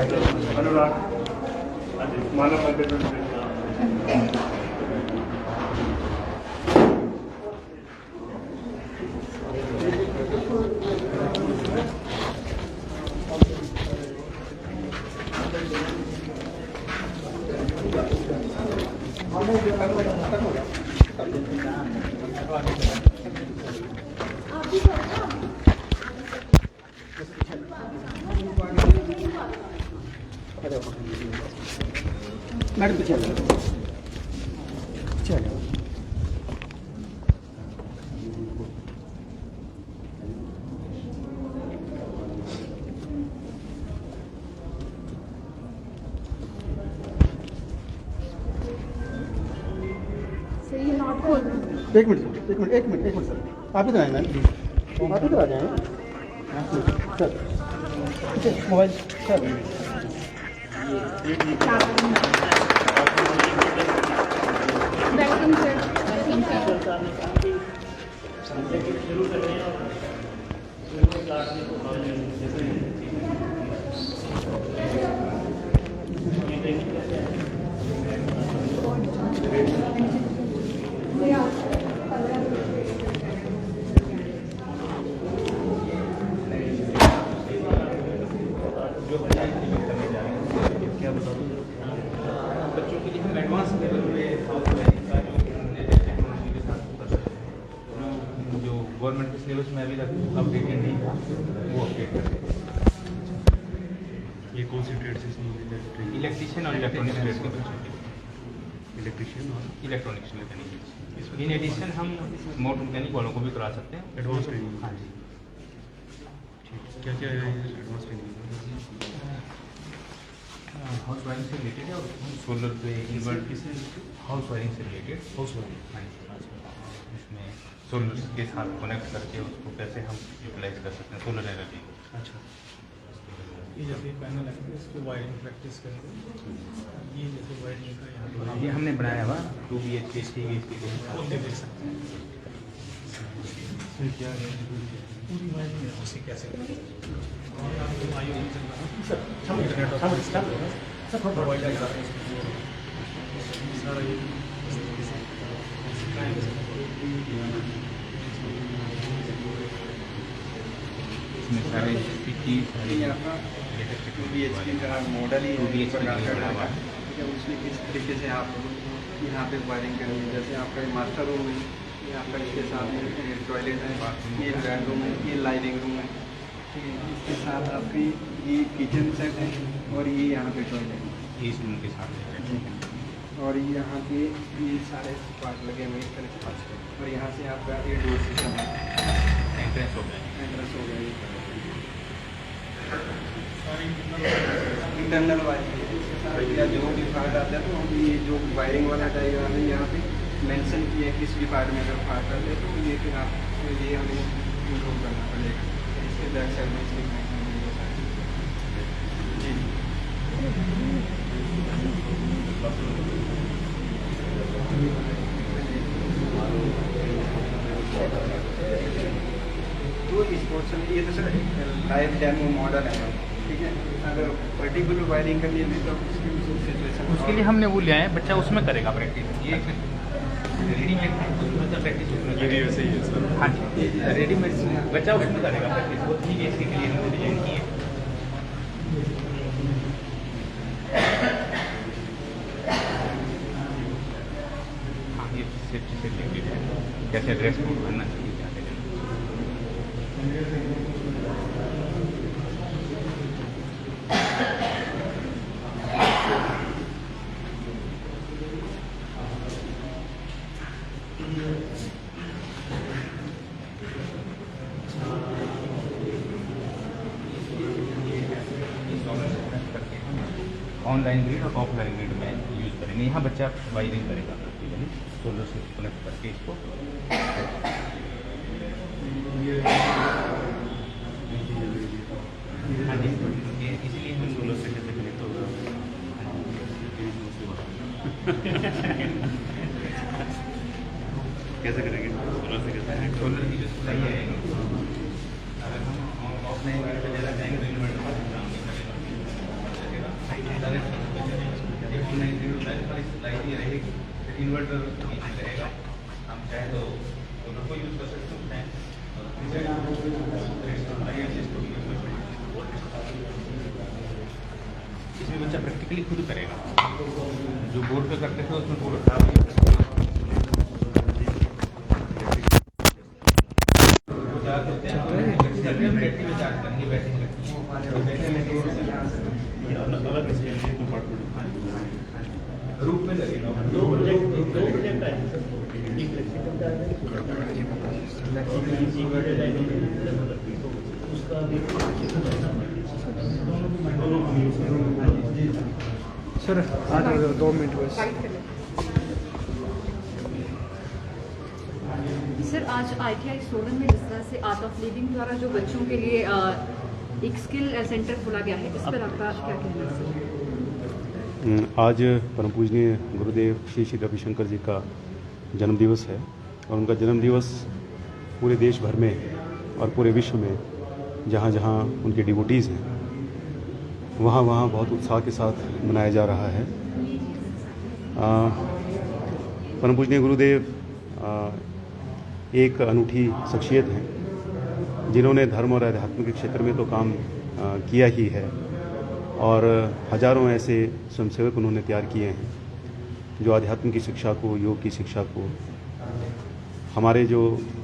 अनुराग मानव मंदिर में मैडम पीछे चलो एक मिनट सर आप ही तो आए मैम आप ही तो आ जाएँ sir mobile sir welcome sir बच्चों के लिए हम एडवांस लेवल पे टेक्नोलॉजी के साथ कर सकते हैं जो गवर्नमेंट के सिलेबस में अभी तक अपडेटेड नहीं था वो अपडेट कर दें। ये कौन सी ट्रेड से इसमें इलेक्ट्रीशियन और इलेक्ट्रॉनिक्स ट्रेड के बच्चों के इलेक्ट्रिशियन और इलेक्ट्रॉनिक्स मैकेनिक इन एडिशन हम मोटर मैकेनिक वालों को भी करा सकते हैं एडवांस ट्रेनिंग। हाँ जी क्या क्या है एडवांस ट्रेनिंग? हाउस वायरिंग से रिलेटेड है और सोलर पे इन्वर्ट हाउस वायरिंग से रिलेटेड हाउस वायरिंग। हाँ जी इसमें सोलर के साथ कनेक्ट करके उसको कैसे हम यूटिलाइज कर सकते हैं सोलर एनर्जी को। अच्छा ये जैसे पैनल है इसको वायरिंग प्रैक्टिस करेंगे। ये जैसे वायरिंग का यहाँ ये हमने बनाया हुआ 2 BHK 3 BHK के हिसाब खोलने दे सकते हैं। फिर क्या है? पूरी वायरिंग है उसे कैसे करें और आपको आयु नहीं चल रहा है सर इंटरनेट और सब प्रोवाइड कर रहा है सारा ये इस तरीके से सिखाएंगे इसमें सारे सिटी BHK का मॉडल ही 2 BHK प्रकार का बना हुआ है। ठीक है उसमें किस तरीके से आप यहाँ पे वायरिंग करेंगे। जैसे आपका मास्टर रूम है, ये आपका इसके साथ में टॉयलेट है, ये बेडरूम है, ये लाइविंग रूम है, ठीक है। इसके साथ आपकी ये किचन सेट है और ये यहाँ पे टॉयलेट है इस रूम के साथ और यहाँ पे ये सारे पार्ट लगे हुए हैं और यहाँ से आपका ये डोर सिस्टम है, एंट्रेंस हो गया एंट्रेंस हो गया। इंटरनल वायरिंग या जो भी पार्ट आता है तो ये जो वायरिंग वाला डायग्राम है यहाँ पे मेंशन किया है किस भी पार्ट में अगर पार्ट आते हैं तो ये फिर आप ये हमें इम्प्रूव करना पड़ेगा। इसके बैक साइड में इसके तो इस पोर्शन ये तो सर लाइव डेमो मॉडल है, ठीक है। अगर पर्टिकुलर वायरिंग करनी है तो उसकी सिचुएशन उसके लिए हमने वो लिया है बच्चा उसमें करेगा प्रैक्टिस। ये रेडीमेड है उसमें तो प्रैक्टिस उसमें ये वैसे ही है सर। हाँ जी रेडीमेड बच्चा उसमें करेगा प्रैक्टिस वो 3 BHK के लिए हमने डिजाइन की है। हाँ ये सेफ्टी से रिलेटेड है कैसे ड्रेस कोड करना चाहिए क्या करना ऑनलाइन ग्रिड और ऑफलाइन ग्रिड में यूज़ करेंगे। यहाँ बच्चा वायरिंग करेगा सोलर से कनेक्ट करके इसको। हाँ जी इसलिए हम सोलर से कैसे कनेक्ट होगा कैसे करेंगे सोलर से कैसे? सोलर की जो सही है अगर हम ऑफलाइन ग्रिड पर ज़्यादा जाएंगे तो इन्वर्टर का काम नहीं करेगा। लाइट ही रहेगी, इन्वर्टर रहेगा, हम चाहे तो सोलर को यूज़ कर सकते हैं, इसमें बच्चा प्रैक्टिकली खुद करेगा। जो बोर्ड पे करते थे उसमें पूरा रूप में लगेगा। सर आज 2 मिनट बस। सर आज ITI सोलन में जिस तरह से आर्ट ऑफ लिविंग द्वारा जो बच्चों के लिए एक स्किल सेंटर खोला गया है, इस पर आपका क्या कहना है सर? आज परम पूजनीय गुरुदेव श्री श्री रविशंकर जी का जन्मदिवस है और उनका जन्मदिवस पूरे देश भर में और पूरे विश्व में जहाँ जहाँ उनके डिवोटीज़ हैं वहाँ वहाँ बहुत उत्साह के साथ मनाया जा रहा है। परम पूजनीय गुरुदेव एक अनूठी शख्सियत हैं जिन्होंने धर्म और अध्यात्म के क्षेत्र में तो काम किया ही है और हजारों ऐसे स्वयंसेवक उन्होंने तैयार किए हैं जो आध्यात्म की शिक्षा को, योग की शिक्षा को, हमारे जो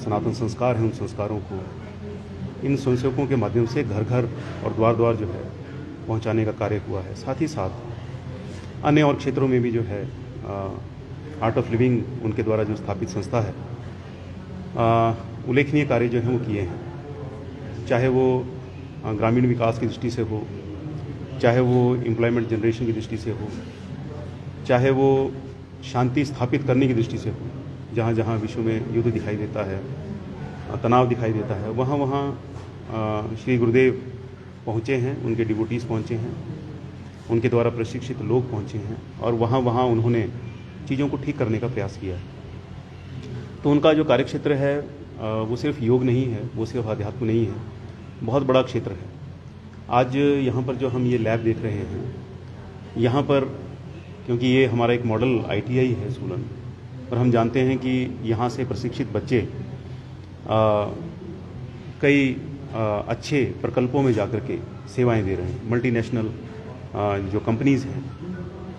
सनातन संस्कार हैं उन संस्कारों को इन स्वयंसेवकों के माध्यम से घर घर और द्वार द्वार जो है पहुंचाने का कार्य हुआ है। साथ ही साथ अन्य और क्षेत्रों में भी जो है आर्ट ऑफ लिविंग उनके द्वारा जो स्थापित संस्था है उल्लेखनीय कार्य जो हैं वो किए हैं, चाहे वो ग्रामीण विकास की दृष्टि से हो, चाहे वो एम्प्लॉयमेंट जनरेशन की दृष्टि से हो, चाहे वो शांति स्थापित करने की दृष्टि से हो। जहाँ जहाँ विश्व में युद्ध दिखाई देता है, तनाव दिखाई देता है, वहाँ वहाँ श्री गुरुदेव पहुँचे हैं, उनके डिवोटीज़ पहुँचे हैं, उनके द्वारा प्रशिक्षित लोग पहुँचे हैं और वहाँ वहाँ उन्होंने चीज़ों को ठीक करने का प्रयास किया है। तो उनका जो कार्यक्षेत्र है वो सिर्फ योग नहीं है, वो सिर्फ अध्यात्म नहीं है, बहुत बड़ा क्षेत्र है। आज यहाँ पर जो हम ये लैब देख रहे हैं, यहाँ पर क्योंकि ये हमारा एक मॉडल ITI है सोलन, और हम जानते हैं कि यहाँ से प्रशिक्षित बच्चे कई अच्छे प्रकल्पों में जाकर के सेवाएं दे रहे हैं। मल्टीनेशनल जो कंपनीज़ हैं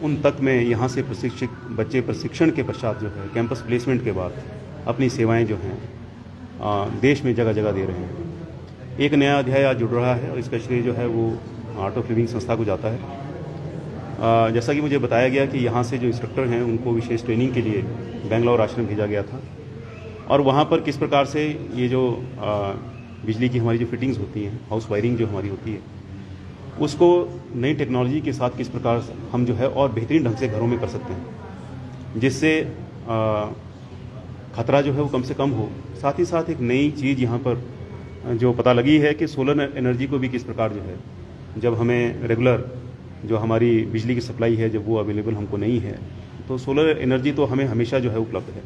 उन तक में यहाँ से प्रशिक्षित बच्चे प्रशिक्षण के पश्चात जो है कैंपस प्लेसमेंट के बाद अपनी सेवाएं जो हैं देश में जगह जगह दे रहे हैं। एक नया अध्याय आज जुड़ रहा है और इसका श्रेय जो है वो आर्ट ऑफ लिविंग संस्था को जाता है। जैसा कि मुझे बताया गया कि यहाँ से जो इंस्ट्रक्टर हैं उनको विशेष ट्रेनिंग के लिए बेंगलोर आश्रम भेजा गया था और वहाँ पर किस प्रकार से ये जो बिजली की हमारी जो फिटिंग्स होती हैं, हाउस वायरिंग जो हमारी होती है, उसको नई टेक्नोलॉजी के साथ किस प्रकार हम जो है और बेहतरीन ढंग से घरों में कर सकते हैं, जिससे खतरा जो है वो कम से कम हो। साथ ही साथ एक नई चीज़ यहाँ पर जो पता लगी है कि सोलर एनर्जी को भी किस प्रकार जो है, जब हमें रेगुलर जो हमारी बिजली की सप्लाई है जब वो अवेलेबल हमको नहीं है, तो सोलर एनर्जी तो हमें हमेशा जो है उपलब्ध है,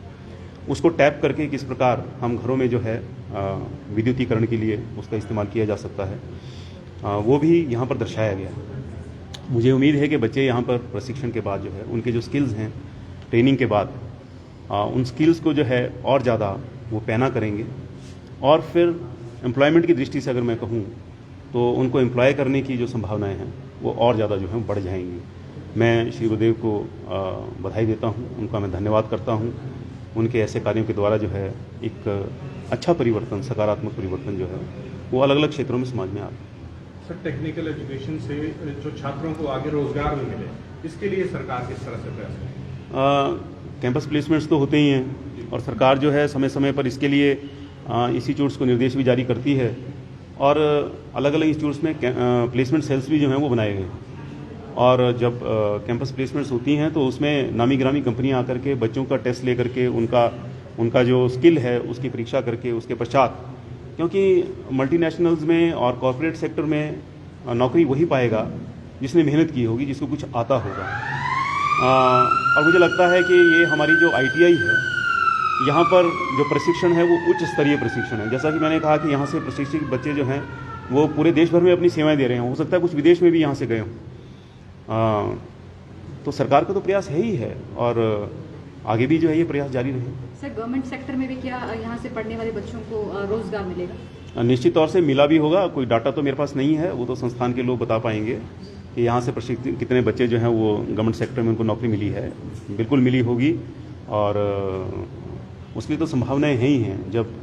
उसको टैप करके किस प्रकार हम घरों में जो है विद्युतीकरण के लिए उसका इस्तेमाल किया जा सकता है, वो भी यहाँ पर दर्शाया गया है। मुझे उम्मीद है कि बच्चे यहाँ पर प्रशिक्षण के बाद जो है उनके जो स्किल्स हैं ट्रेनिंग के बाद उन स्किल्स को जो है और ज़्यादा वो पैना करेंगे और फिर एम्प्लॉयमेंट की दृष्टि से अगर मैं कहूँ तो उनको एम्प्लॉय करने की जो संभावनाएं हैं वो और ज़्यादा जो है बढ़ जाएंगी। मैं श्री गुरुदेव को बधाई देता हूँ, उनका मैं धन्यवाद करता हूँ। उनके ऐसे कार्यों के द्वारा जो है एक अच्छा परिवर्तन, सकारात्मक परिवर्तन जो है वो अलग अलग क्षेत्रों में समाज में आ रहा है। सर, टेक्निकल एजुकेशन से जो छात्रों को आगे रोजगार भी मिले, इसके लिए सरकार किस तरह से प्रयास करेगी? कैंपस प्लेसमेंट्स तो होते ही हैं और सरकार जो है समय समय पर इसके लिए इंस्टीट्यूट्स को निर्देश भी जारी करती है और अलग अलग इंस्टीट्यूट्स में प्लेसमेंट सेल्स भी जो हैं वो बनाए गए हैं। और जब कैंपस प्लेसमेंट्स होती हैं तो उसमें नामी गिरामी कंपनियां आकर के बच्चों का टेस्ट ले करके उनका जो स्किल है उसकी परीक्षा करके उसके पश्चात, क्योंकि मल्टीनेशनल्स में और कॉर्पोरेट सेक्टर में नौकरी वही पाएगा जिसने मेहनत की होगी, जिसको कुछ आता होगा। और मुझे लगता है कि ये हमारी जो ITI है, यहाँ पर जो प्रशिक्षण है वो उच्च स्तरीय प्रशिक्षण है। जैसा कि मैंने कहा कि यहाँ से प्रशिक्षित बच्चे जो हैं वो पूरे देश भर में अपनी सेवाएं दे रहे हैं, हो सकता है कुछ विदेश में भी यहाँ से गए हों। तो सरकार का तो प्रयास है ही है और आगे भी जो है ये प्रयास जारी रहेगा। सर गवर्नमेंट सेक्टर में भी क्या यहाँ से पढ़ने वाले बच्चों को रोजगार मिलेगा? निश्चित तौर से मिला भी होगा, कोई डाटा तो मेरे पास नहीं है, वो तो संस्थान के लोग बता पाएंगे कि यहाँ से प्रशिक्षित कितने बच्चे जो हैं वो गवर्नमेंट सेक्टर में उनको नौकरी मिली है। बिल्कुल मिली होगी और उसके लिए तो संभावनाएं हैं ही हैं। जब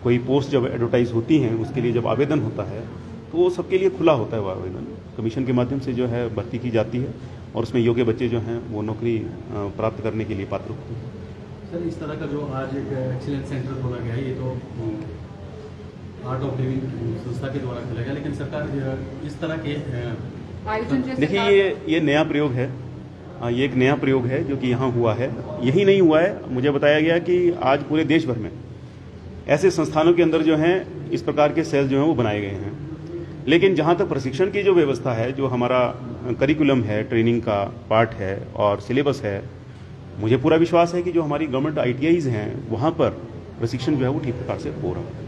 कोई पोस्ट जब एडवर्टाइज होती हैं उसके लिए जब आवेदन होता है तो वो सबके लिए खुला होता है। वो आवेदन कमीशन के माध्यम से जो है भर्ती की जाती है और उसमें योग्य बच्चे जो हैं वो नौकरी प्राप्त करने के लिए पात्र होते हैं। सर इस तरह का जो आज एक एक्सीलेंस सेंटर खोला गया है, ये तो आर्ट ऑफ लिविंग संस्था के द्वारा खोला गया, लेकिन सरकार इस तरह के आयोजन जैसे देखिए ये नया प्रयोग है, ये एक नया प्रयोग है जो कि यहाँ हुआ है। यही नहीं हुआ है, मुझे बताया गया कि आज पूरे देश भर में ऐसे संस्थानों के अंदर जो हैं इस प्रकार के सेल जो हैं वो बनाए गए हैं। लेकिन जहाँ तक प्रशिक्षण की जो व्यवस्था है, जो हमारा करिकुलम है, ट्रेनिंग का पार्ट है और सिलेबस है, मुझे पूरा विश्वास है कि जो हमारी गवर्नमेंट ITIs हैं वहाँ पर प्रशिक्षण जो है वो ठीक प्रकार से हो रहा है।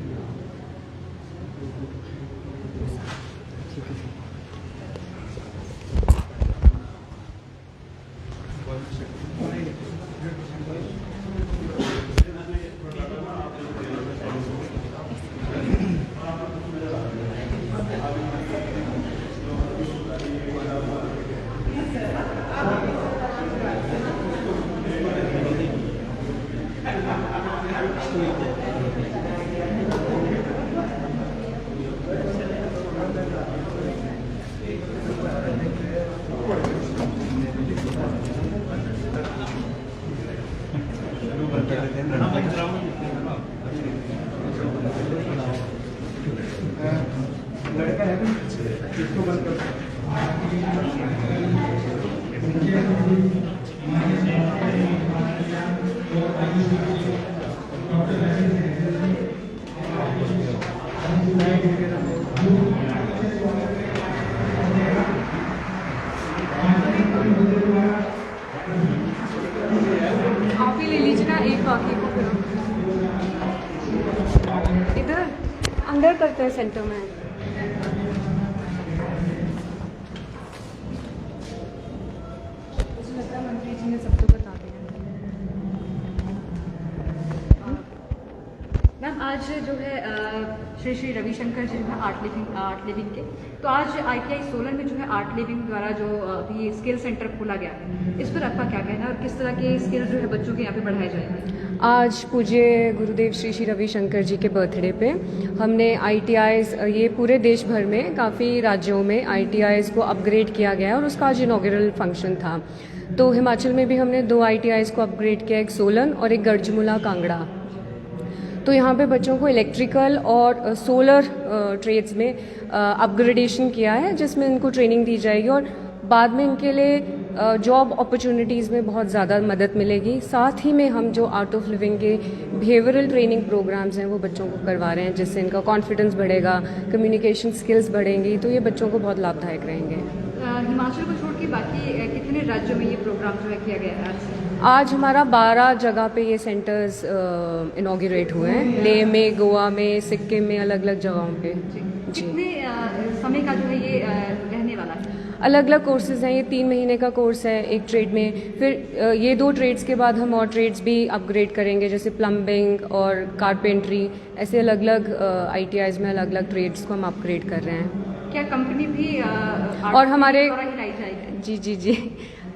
आप ही ले लीजिए ना एक बाकी को, फिर इधर अंदर करते हैं सेंटर में। मुझे लगता है मंत्री जी ने सबको बता दिया। मैम आज जो है श्री श्री रविशंकर जी हैं आर्ट लिविंग के, तो आज ITI सोलन में जो है आर्ट लिविंग द्वारा जो ये स्किल सेंटर खोला गया है, इस पर आपका क्या कहना है और किस तरह के स्किल जो है बच्चों के यहाँ पे बढ़ाए जाएंगे? आज पूज्य गुरुदेव श्री श्री रविशंकर जी के बर्थडे पे हमने ITIs ये पूरे देश भर में काफ़ी राज्यों में ITIs को अपग्रेड किया गया है और उसका आज इनॉग्रेल फंक्शन था। तो हिमाचल में भी हमने 2 ITIs को अपग्रेड किया, एक सोलन और एक गढ़जमुला कांगड़ा। तो यहाँ पे बच्चों को इलेक्ट्रिकल और सोलर ट्रेड्स में अपग्रेडेशन किया है, जिसमें इनको ट्रेनिंग दी जाएगी और बाद में इनके लिए जॉब अपॉर्चुनिटीज़ में बहुत ज़्यादा मदद मिलेगी। साथ ही में हम जो आर्ट ऑफ लिविंग के बिहेवियरल ट्रेनिंग प्रोग्राम्स हैं वो बच्चों को करवा रहे हैं, जिससे इनका कॉन्फिडेंस बढ़ेगा, कम्युनिकेशन स्किल्स बढ़ेंगी, तो ये बच्चों को बहुत लाभदायक रहेंगे। हिमाचल को छोड़ के बाकी कितने राज्यों में ये प्रोग्राम जो है किया गया है? आज हमारा 12 जगह पे ये सेंटर्स इनॉग्रेट हुए हैं, लेह में, गोवा में, सिक्किम में, अलग अलग जगहों पे। जी, कितने समय का जो है ये रहने वाला है? अलग अलग कोर्सेज हैं, ये 3 महीने का कोर्स है एक ट्रेड में, फिर ये 2 ट्रेड्स के बाद हम और ट्रेड्स भी अपग्रेड करेंगे, जैसे प्लम्बिंग और कारपेंट्री, ऐसे अलग अलग ITIs में अलग अलग ट्रेड्स को हम अपग्रेड कर रहे हैं। क्या कंपनी भी और हमारे हिलाई जाएगी? जी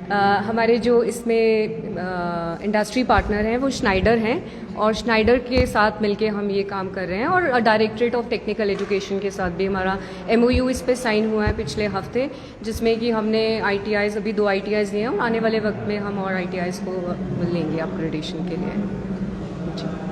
हमारे जो इसमें इंडस्ट्री पार्टनर हैं वो श्नाइडर हैं और श्नाइडर के साथ मिलके हम ये काम कर रहे हैं और डायरेक्टरेट ऑफ टेक्निकल एजुकेशन के साथ भी हमारा MOU इस पे साइन हुआ है पिछले हफ्ते, जिसमें कि हमने ITIs अभी 2 ITIs लिए हैं और आने वाले वक्त में हम और ITIs को लेंगे अपग्रेडेशन के लिए। जी।